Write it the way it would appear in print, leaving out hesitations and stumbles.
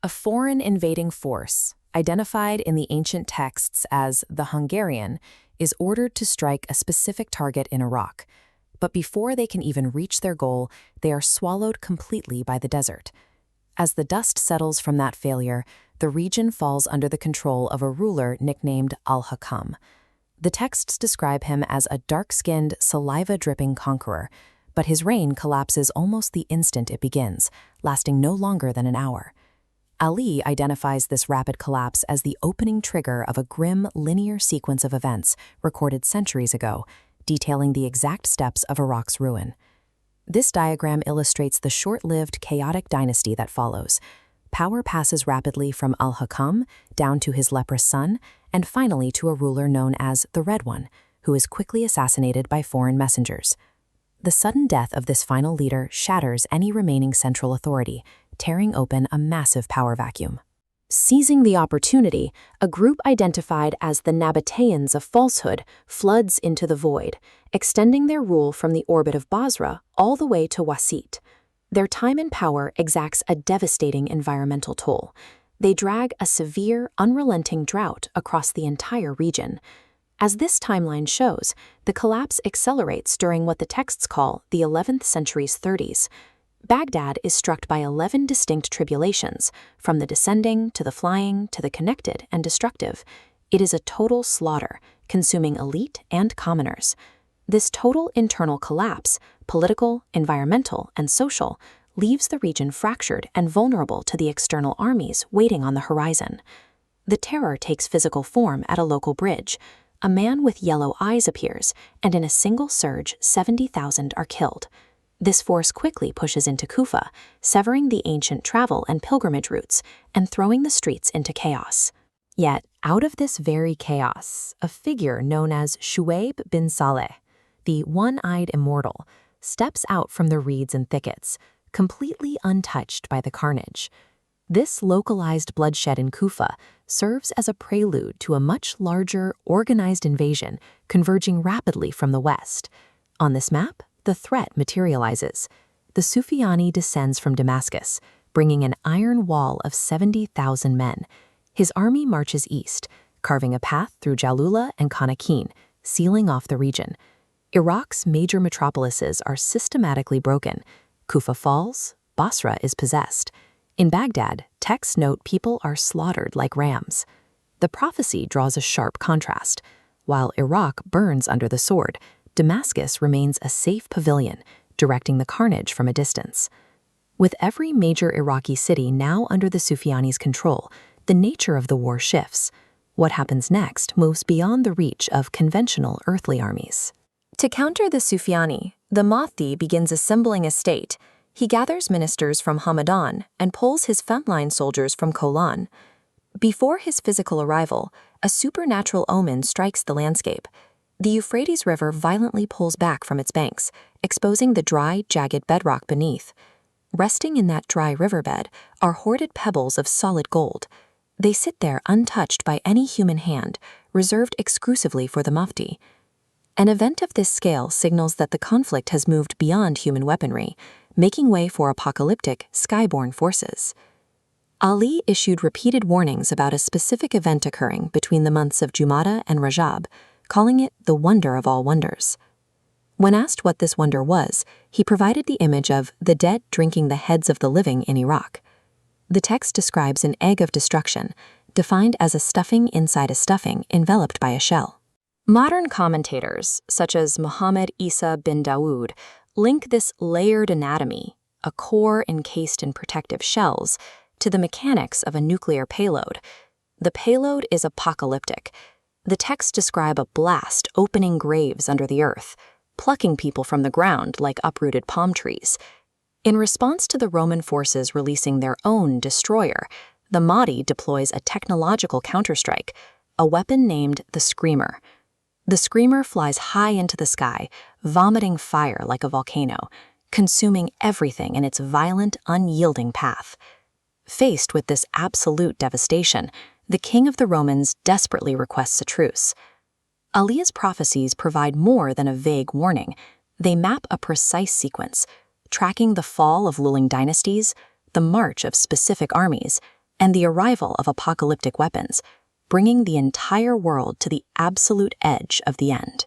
A foreign invading force, identified in the ancient texts as the Hungarian, is ordered to strike a specific target in Iraq. But before they can even reach their goal, they are swallowed completely by the desert. As the dust settles from that failure, the region falls under the control of a ruler nicknamed Al-Hakam. The texts describe him as a dark-skinned, saliva-dripping conqueror, but his reign collapses almost the instant it begins, lasting no longer than an hour. Ali identifies this rapid collapse as the opening trigger of a grim, linear sequence of events recorded centuries ago, detailing the exact steps of Iraq's ruin. This diagram illustrates the short-lived, chaotic dynasty that follows. Power passes rapidly from Al-Hakam down to his leprous son, and finally to a ruler known as the Red One, who is quickly assassinated by foreign messengers. The sudden death of this final leader shatters any remaining central authority, tearing open a massive power vacuum. Seizing the opportunity, a group identified as the Nabateans of falsehood floods into the void, extending their rule from the orbit of Basra all the way to Wasit. Their time in power exacts a devastating environmental toll. They drag a severe, unrelenting drought across the entire region. As this timeline shows, the collapse accelerates during what the texts call the 11th century's 30s. Baghdad is struck by 11 distinct tribulations, from the descending to the flying to the connected and destructive. It is a total slaughter, consuming elite and commoners. This total internal collapse, political, environmental, and social, leaves the region fractured and vulnerable to the external armies waiting on the horizon. The terror takes physical form at a local bridge. A man with yellow eyes appears, and in a single surge, 70,000 are killed. This force quickly pushes into Kufa, severing the ancient travel and pilgrimage routes and throwing the streets into chaos. Yet, out of this very chaos, a figure known as Shuaib bin Saleh, the one-eyed immortal, steps out from the reeds and thickets, completely untouched by the carnage. This localized bloodshed in Kufa serves as a prelude to a much larger, organized invasion converging rapidly from the west. On this map, the threat materializes. The Sufyani descends from Damascus, bringing an iron wall of 70,000 men. His army marches east, carving a path through Jalula and Kanakin, sealing off the region. Iraq's major metropolises are systematically broken. Kufa falls, Basra is possessed. In Baghdad, texts note people are slaughtered like rams. The prophecy draws a sharp contrast. While Iraq burns under the sword, Damascus remains a safe pavilion, directing the carnage from a distance. With every major Iraqi city now under the Sufyanis' control, the nature of the war shifts. What happens next moves beyond the reach of conventional earthly armies. To counter the Sufyani, the Mahdi begins assembling a state. He gathers ministers from Hamadan and pulls his frontline soldiers from Kolan. Before his physical arrival, a supernatural omen strikes the landscape. The Euphrates River violently pulls back from its banks, exposing the dry, jagged bedrock beneath. Resting in that dry riverbed are hoarded pebbles of solid gold. They sit there untouched by any human hand, reserved exclusively for the Mahdi. An event of this scale signals that the conflict has moved beyond human weaponry, making way for apocalyptic, skyborne forces. Ali issued repeated warnings about a specific event occurring between the months of Jumada and Rajab, calling it the wonder of all wonders. When asked what this wonder was, he provided the image of the dead drinking the heads of the living in Iraq. The text describes an egg of destruction, defined as a stuffing inside a stuffing enveloped by a shell. Modern commentators, such as Muhammad Isa bin Dawood, link this layered anatomy, a core encased in protective shells, to the mechanics of a nuclear payload. The payload is apocalyptic. The texts describe a blast opening graves under the earth, plucking people from the ground like uprooted palm trees. In response to the Roman forces releasing their own destroyer, the Mahdi deploys a technological counterstrike, a weapon named the Screamer. The Screamer flies high into the sky, vomiting fire like a volcano, consuming everything in its violent, unyielding path. Faced with this absolute devastation, the king of the Romans desperately requests a truce. Ali's prophecies provide more than a vague warning. They map a precise sequence, tracking the fall of ruling dynasties, the march of specific armies, and the arrival of apocalyptic weapons, bringing the entire world to the absolute edge of the end.